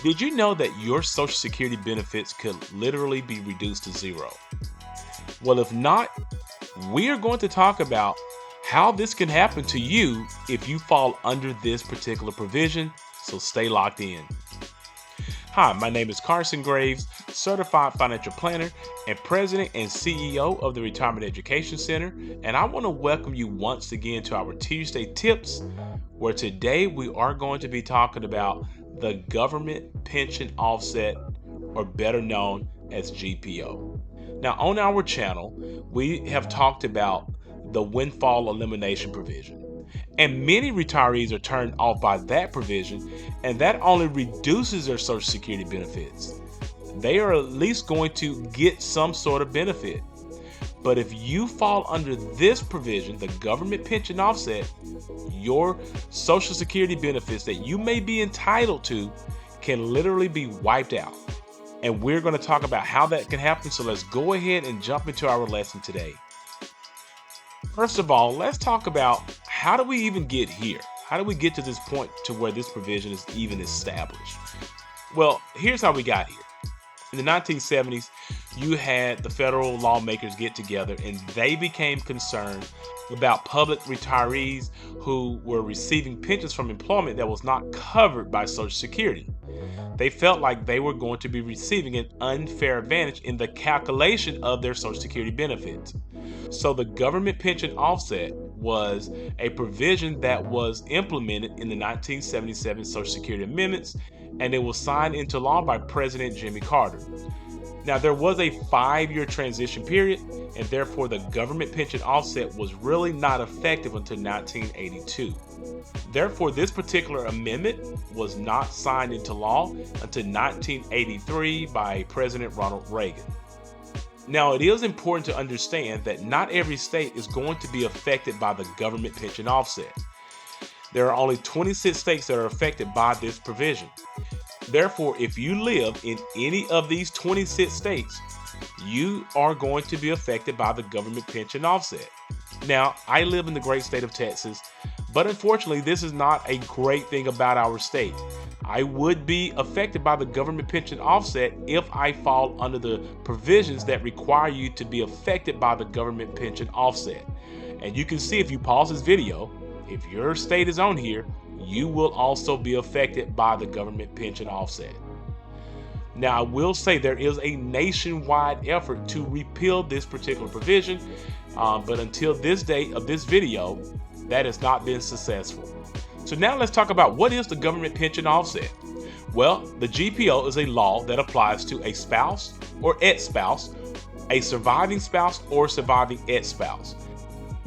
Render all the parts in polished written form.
Did you know that your Social Security benefits could literally be reduced to zero? Well, if not, we are going to talk about how this can happen to you if you fall under this particular provision, so stay locked in. Hi, my name is Carson Graves, Certified Financial Planner and President and CEO of the Retirement Education Center, and I want to welcome you once again to our Tuesday Tips, where today we are going to be talking about the government pension offset, or better known as GPO. Now, on our channel, we have talked about the windfall elimination provision. And many retirees are turned off by that provision, and that only reduces their Social Security benefits. They are at least going to get some sort of benefit. But if you fall under this provision, the government pension offset, your Social Security benefits that you may be entitled to can literally be wiped out. And we're going to talk about how that can happen. So let's go ahead and jump into our lesson today. First of all, let's talk about how do we even get here? How do we get to this point to where this provision is even established? Well, here's how we got here. In the 1970s, you had the federal lawmakers get together and they became concerned about public retirees who were receiving pensions from employment that was not covered by Social Security. They felt like they were going to be receiving an unfair advantage in the calculation of their Social Security benefits. So the government pension offset was a provision that was implemented in the 1977 Social Security amendments, and it was signed into law by President Jimmy Carter. Now, there was a 5-year transition period, and therefore the government pension offset was really not effective until 1982. Therefore, this particular amendment was not signed into law until 1983 by President Ronald Reagan. Now, it is important to understand that not every state is going to be affected by the government pension offset. There are only 26 states that are affected by this provision. Therefore, if you live in any of these 26 states, you are going to be affected by the government pension offset. Now, I live in the great state of Texas, but unfortunately, this is not a great thing about our state. I would be affected by the government pension offset if I fall under the provisions that require you to be affected by the government pension offset. And you can see if you pause this video, if your state is on here, you will also be affected by the government pension offset. Now, I will say there is a nationwide effort to repeal this particular provision, but until this date of this video, that has not been successful. So now let's talk about what is the government pension offset. Well, the GPO is a law that applies to a spouse or ex-spouse, a surviving spouse or surviving ex-spouse,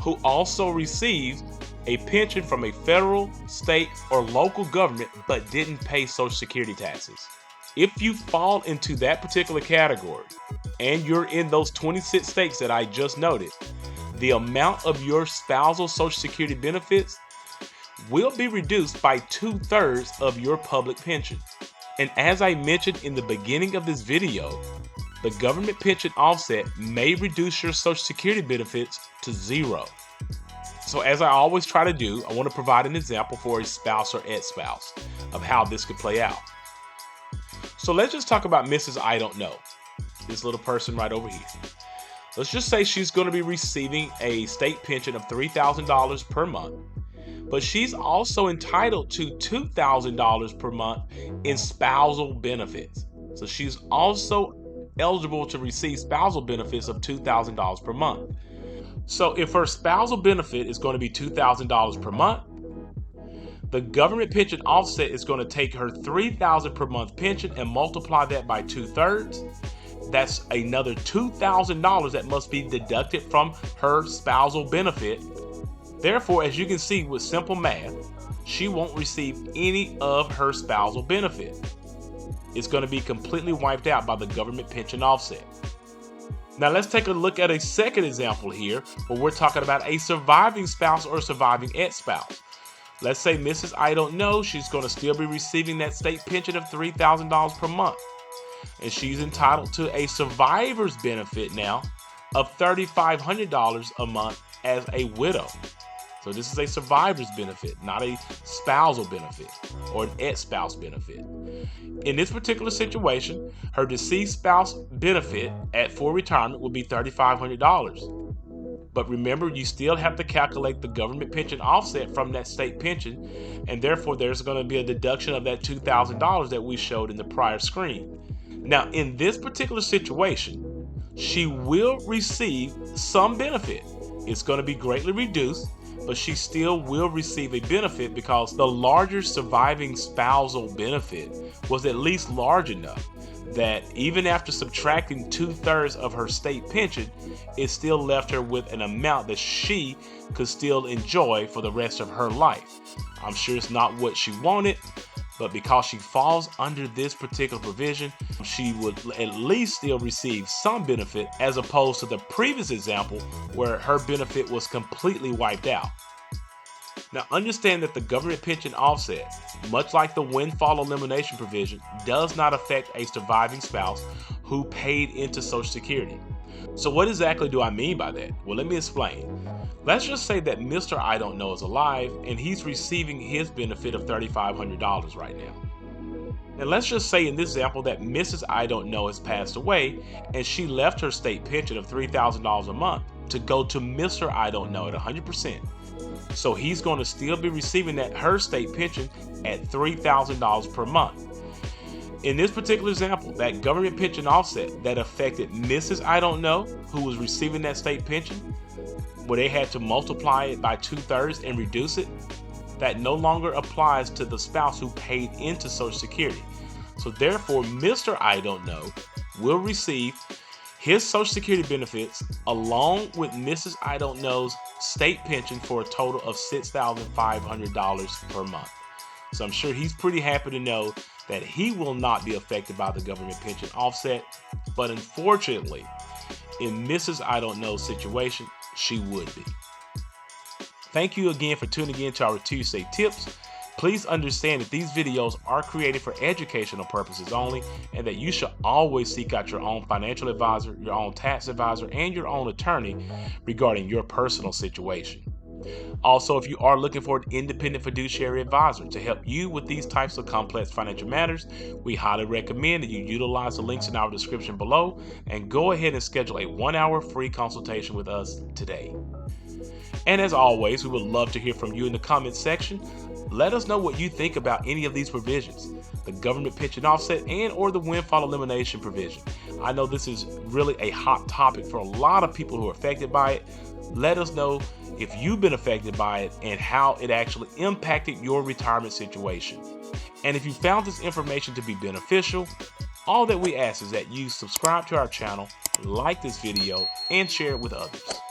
who also received a pension from a federal, state, or local government but didn't pay Social Security taxes. If you fall into that particular category and you're in those 26 states that I just noted, the amount of your spousal Social Security benefits will be reduced by 2/3 of your public pension. And as I mentioned in the beginning of this video, the government pension offset may reduce your Social Security benefits to zero. So as I always try to do, I want to provide an example for a spouse or ex-spouse of how this could play out. So let's just talk about Mrs. I Don't Know, this little person right over here. Let's just say she's going to be receiving a state pension of $3,000 per month, but she's also entitled to $2,000 per month in spousal benefits. So she's also eligible to receive spousal benefits of $2,000 per month. So if her spousal benefit is going to be $2,000 per month, the government pension offset is going to take her $3,000 per month pension and multiply that by 2/3. That's another $2,000 that must be deducted from her spousal benefit. Therefore, as you can see with simple math, she won't receive any of her spousal benefit. It's going to be completely wiped out by the government pension offset. Now let's take a look at a second example here where we're talking about a surviving spouse or surviving ex-spouse. Let's say Mrs. I Don't Know, she's going to still be receiving that state pension of $3,000 per month. And she's entitled to a survivor's benefit now of $3,500 a month as a widow. So this is a survivor's benefit, not a spousal benefit or an ex-spouse benefit. In this particular situation, her deceased spouse benefit at full retirement will be $3,500. But remember, you still have to calculate the government pension offset from that state pension, and therefore there's going to be a deduction of that $2,000 that we showed in the prior screen. Now, in this particular situation, she will receive some benefit. It's going to be greatly reduced, but she still will receive a benefit because the larger surviving spousal benefit was at least large enough that even after subtracting 2/3 of her state pension, it still left her with an amount that she could still enjoy for the rest of her life. I'm sure it's not what she wanted, but because she falls under this particular provision, she would at least still receive some benefit, as opposed to the previous example where her benefit was completely wiped out. Now, understand that the government pension offset, much like the windfall elimination provision, does not affect a surviving spouse who paid into Social Security. So what exactly do I mean by that? Well, let me explain. Let's just say that Mr. I Don't Know is alive and he's receiving his benefit of $3,500 right now. And let's just say in this example that Mrs. I Don't Know has passed away and she left her state pension of $3,000 a month to go to Mr. I Don't Know at 100%. So he's going to still be receiving her state pension at $3,000 per month. In this particular example, that government pension offset that affected Mrs. I Don't Know, who was receiving that state pension, where they had to multiply it by 2/3 and reduce it, that no longer applies to the spouse who paid into Social Security. So therefore, Mr. I Don't Know will receive his Social Security benefits along with Mrs. I Don't Know's state pension for a total of $6,500 per month. So I'm sure he's pretty happy to know that he will not be affected by the government pension offset, but unfortunately, in Mrs. I Don't Know's situation, she would be. Thank you again for tuning in to our Tuesday tips. Please understand that these videos are created for educational purposes only, and that you should always seek out your own financial advisor, your own tax advisor, and your own attorney regarding your personal situation. Also, if you are looking for an independent fiduciary advisor to help you with these types of complex financial matters, we highly recommend that you utilize the links in our description below and go ahead and schedule a 1-hour free consultation with us today. And as always, we would love to hear from you in the comments section. Let us know what you think about any of these provisions, the government pension offset and or the windfall elimination provision. I know this is really a hot topic for a lot of people who are affected by it. Let us know if you've been affected by it and how it actually impacted your retirement situation. And if you found this information to be beneficial, all that we ask is that you subscribe to our channel, like this video, and share it with others.